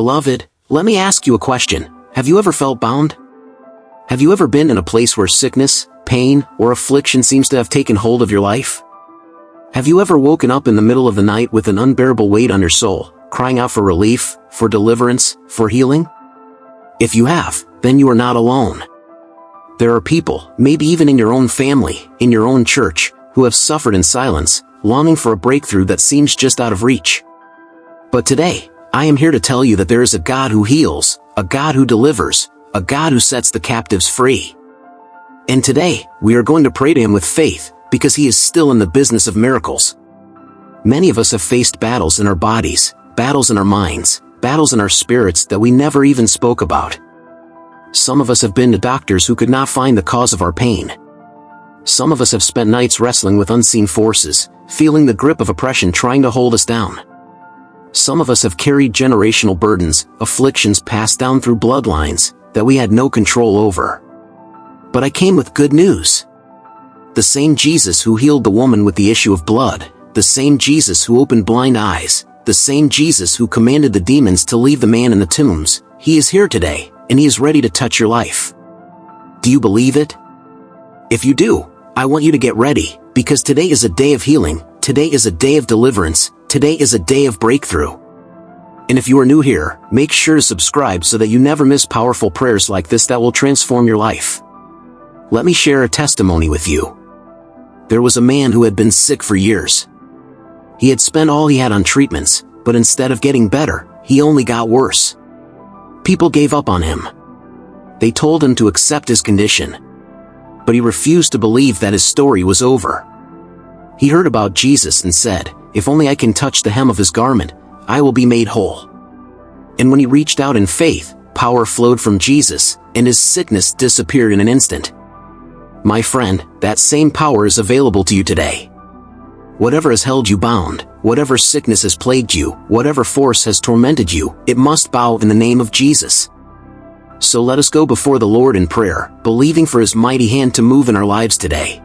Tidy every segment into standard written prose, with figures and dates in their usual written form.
Beloved, let me ask you a question. Have you ever felt bound? Have you ever been in a place where sickness, pain, or affliction seems to have taken hold of your life? Have you ever woken up in the middle of the night with an unbearable weight on your soul, crying out for relief, for deliverance, for healing? If you have, then you are not alone. There are people, maybe even in your own family, in your own church, who have suffered in silence, longing for a breakthrough that seems just out of reach. But today, I am here to tell you that there is a God who heals, a God who delivers, a God who sets the captives free. And today, we are going to pray to Him with faith, because He is still in the business of miracles. Many of us have faced battles in our bodies, battles in our minds, battles in our spirits that we never even spoke about. Some of us have been to doctors who could not find the cause of our pain. Some of us have spent nights wrestling with unseen forces, feeling the grip of oppression trying to hold us down. Some of us have carried generational burdens, afflictions passed down through bloodlines, that we had no control over. But I came with good news. The same Jesus who healed the woman with the issue of blood, the same Jesus who opened blind eyes, the same Jesus who commanded the demons to leave the man in the tombs, He is here today, and He is ready to touch your life. Do you believe it? If you do, I want you to get ready, because today is a day of healing, today is a day of deliverance, today is a day of breakthrough. And if you are new here, make sure to subscribe so that you never miss powerful prayers like this that will transform your life. Let me share a testimony with you. There was a man who had been sick for years. He had spent all he had on treatments, but instead of getting better, he only got worse. People gave up on him. They told him to accept his condition. But he refused to believe that his story was over. He heard about Jesus and said, "If only I can touch the hem of His garment, I will be made whole." And when he reached out in faith, power flowed from Jesus, and his sickness disappeared in an instant. My friend, that same power is available to you today. Whatever has held you bound, whatever sickness has plagued you, whatever force has tormented you, it must bow in the name of Jesus. So let us go before the Lord in prayer, believing for His mighty hand to move in our lives today.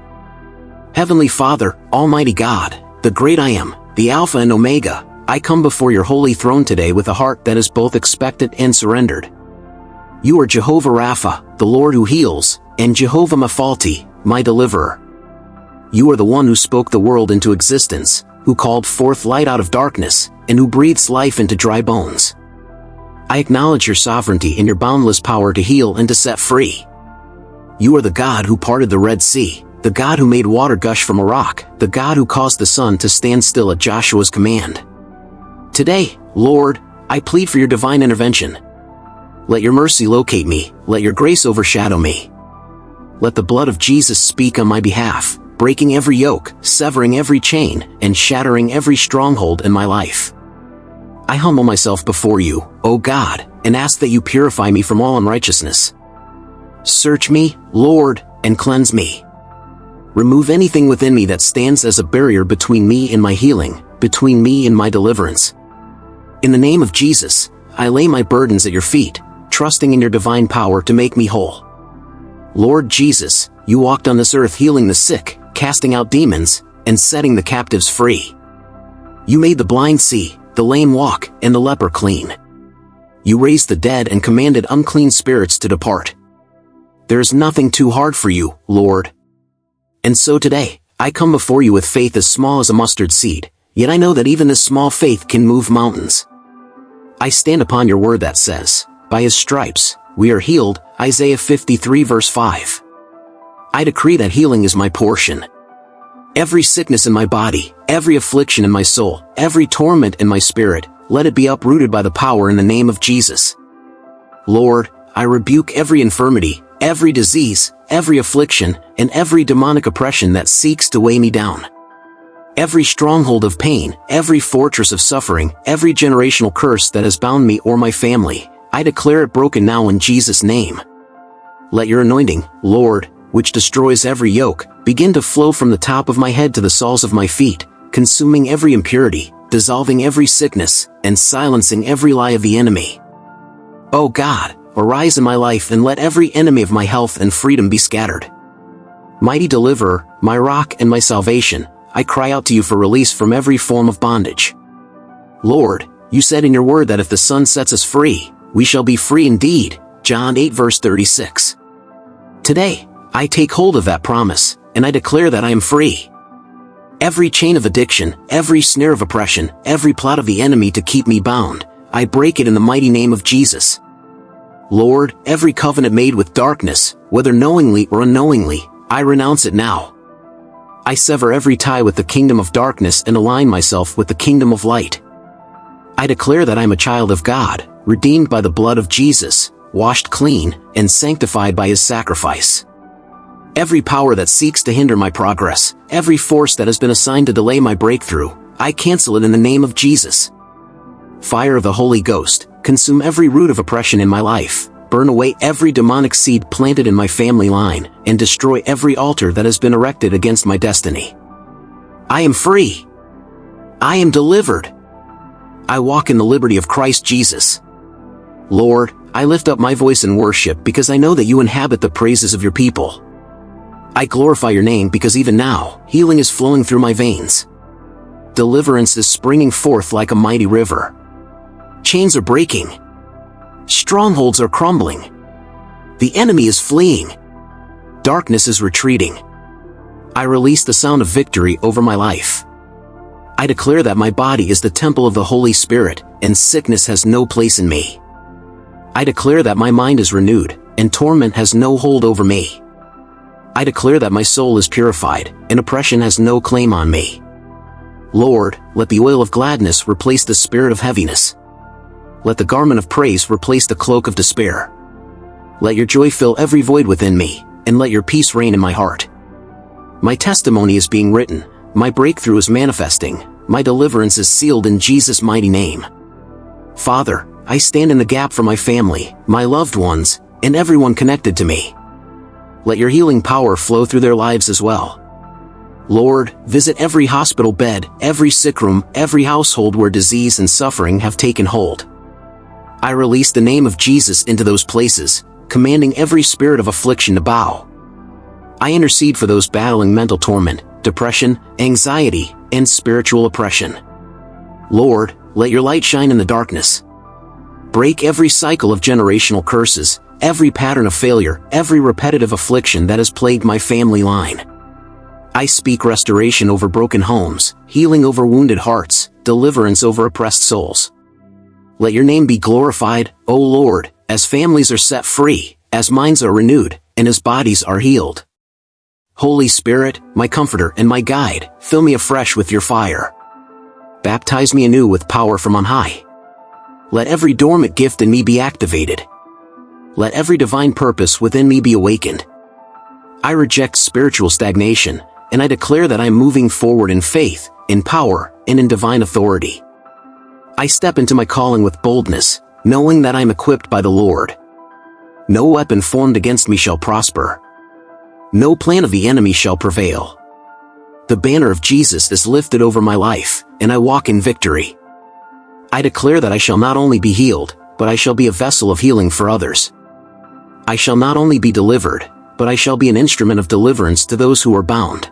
Heavenly Father, Almighty God, the great I Am, the Alpha and Omega, I come before your holy throne today with a heart that is both expectant and surrendered. You are Jehovah Rapha, the Lord who heals, and Jehovah Mephalti, my deliverer. You are the one who spoke the world into existence, who called forth light out of darkness, and who breathes life into dry bones. I acknowledge your sovereignty and your boundless power to heal and to set free. You are the God who parted the Red Sea, the God who made water gush from a rock, the God who caused the sun to stand still at Joshua's command. Today, Lord, I plead for your divine intervention. Let your mercy locate me, let your grace overshadow me. Let the blood of Jesus speak on my behalf, breaking every yoke, severing every chain, and shattering every stronghold in my life. I humble myself before you, O God, and ask that you purify me from all unrighteousness. Search me, Lord, and cleanse me. Remove anything within me that stands as a barrier between me and my healing, between me and my deliverance. In the name of Jesus, I lay my burdens at your feet, trusting in your divine power to make me whole. Lord Jesus, you walked on this earth healing the sick, casting out demons, and setting the captives free. You made the blind see, the lame walk, and the leper clean. You raised the dead and commanded unclean spirits to depart. There is nothing too hard for you, Lord. And so today, I come before you with faith as small as a mustard seed, yet I know that even this small faith can move mountains. I stand upon your word that says, "By His stripes, we are healed," Isaiah 53 verse 5. I decree that healing is my portion. Every sickness in my body, every affliction in my soul, every torment in my spirit, let it be uprooted by the power in the name of Jesus. Lord, I rebuke every infirmity, every disease, every affliction, and every demonic oppression that seeks to weigh me down. Every stronghold of pain, every fortress of suffering, every generational curse that has bound me or my family, I declare it broken now in Jesus' name. Let your anointing, Lord, which destroys every yoke, begin to flow from the top of my head to the soles of my feet, consuming every impurity, dissolving every sickness, and silencing every lie of the enemy. O God, arise in my life and let every enemy of my health and freedom be scattered. Mighty deliverer, my rock and my salvation, I cry out to you for release from every form of bondage. Lord, You said in your word that if the Son sets us free, we shall be free indeed. John 8 verse 36. Today, I take hold of that promise, and I declare that I am free. Every chain of addiction, every snare of oppression, every plot of the enemy to keep me bound, I break it in the mighty name of Jesus. Lord, every covenant made with darkness, whether knowingly or unknowingly, I renounce it now. I sever every tie with the kingdom of darkness and align myself with the kingdom of light. I declare that I am a child of God, redeemed by the blood of Jesus, washed clean, and sanctified by his sacrifice. Every power that seeks to hinder my progress, every force that has been assigned to delay my breakthrough, I cancel it in the name of Jesus. Fire of the Holy Ghost, consume every root of oppression in my life, burn away every demonic seed planted in my family line, and destroy every altar that has been erected against my destiny. I am free. I am delivered. I walk in the liberty of Christ Jesus. Lord, I lift up my voice in worship because I know that you inhabit the praises of your people. I glorify your name because even now, healing is flowing through my veins. Deliverance is springing forth like a mighty river. Chains are breaking. Strongholds are crumbling. The enemy is fleeing. Darkness is retreating. I release the sound of victory over my life. I declare that my body is the temple of the Holy Spirit, and sickness has no place in me. I declare that my mind is renewed, and torment has no hold over me. I declare that my soul is purified, and oppression has no claim on me. Lord, let the oil of gladness replace the spirit of heaviness. Let the garment of praise replace the cloak of despair. Let your joy fill every void within me, and let your peace reign in my heart. My testimony is being written, my breakthrough is manifesting, my deliverance is sealed in Jesus' mighty name. Father, I stand in the gap for my family, my loved ones, and everyone connected to me. Let your healing power flow through their lives as well. Lord, visit every hospital bed, every sick room, every household where disease and suffering have taken hold. I release the name of Jesus into those places, commanding every spirit of affliction to bow. I intercede for those battling mental torment, depression, anxiety, and spiritual oppression. Lord, let your light shine in the darkness. Break every cycle of generational curses, every pattern of failure, every repetitive affliction that has plagued my family line. I speak restoration over broken homes, healing over wounded hearts, deliverance over oppressed souls. Let your name be glorified, O Lord, as families are set free, as minds are renewed, and as bodies are healed. Holy Spirit, my comforter and my guide, fill me afresh with your fire. Baptize me anew with power from on high. Let every dormant gift in me be activated. Let every divine purpose within me be awakened. I reject spiritual stagnation, and I declare that I am moving forward in faith, in power, and in divine authority. I step into my calling with boldness, knowing that I am equipped by the Lord. No weapon formed against me shall prosper. No plan of the enemy shall prevail. The banner of Jesus is lifted over my life, and I walk in victory. I declare that I shall not only be healed, but I shall be a vessel of healing for others. I shall not only be delivered, but I shall be an instrument of deliverance to those who are bound.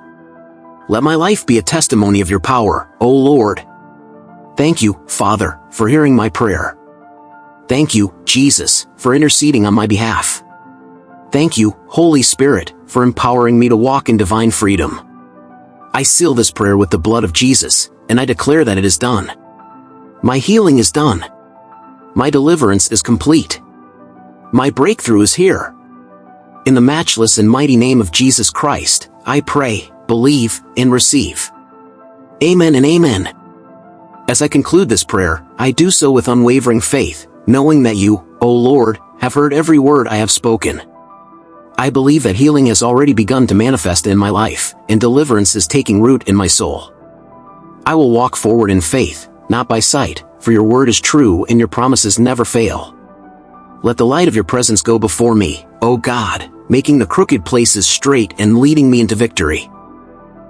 Let my life be a testimony of your power, O Lord. Thank you, Father, for hearing my prayer. Thank you, Jesus, for interceding on my behalf. Thank you, Holy Spirit, for empowering me to walk in divine freedom. I seal this prayer with the blood of Jesus, and I declare that it is done. My healing is done. My deliverance is complete. My breakthrough is here. In the matchless and mighty name of Jesus Christ, I pray, believe, and receive. Amen and amen. As I conclude this prayer, I do so with unwavering faith, knowing that you, O Lord, have heard every word I have spoken. I believe that healing has already begun to manifest in my life, and deliverance is taking root in my soul. I will walk forward in faith, not by sight, for your word is true and your promises never fail. Let the light of your presence go before me, O God, making the crooked places straight and leading me into victory.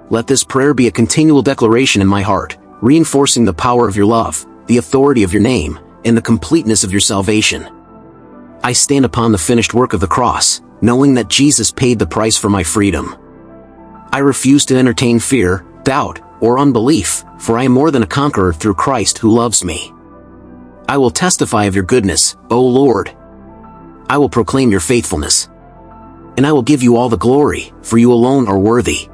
Let this prayer be a continual declaration in my heart, reinforcing the power of your love, the authority of your name, and the completeness of your salvation. I stand upon the finished work of the cross, knowing that Jesus paid the price for my freedom. I refuse to entertain fear, doubt, or unbelief, for I am more than a conqueror through Christ who loves me. I will testify of your goodness, O Lord. I will proclaim your faithfulness. And I will give you all the glory, for you alone are worthy.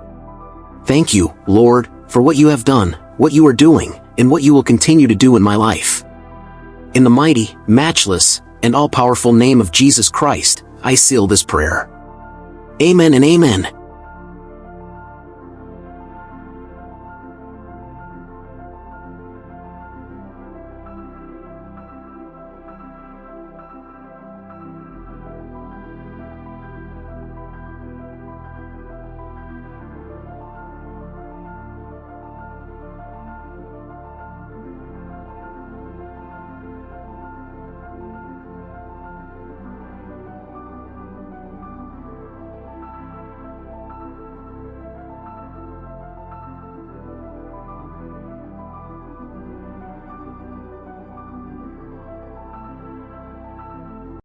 Thank you, Lord, for what you have done, what you are doing, and what you will continue to do in my life. In the mighty, matchless, and all-powerful name of Jesus Christ, I seal this prayer. Amen and amen.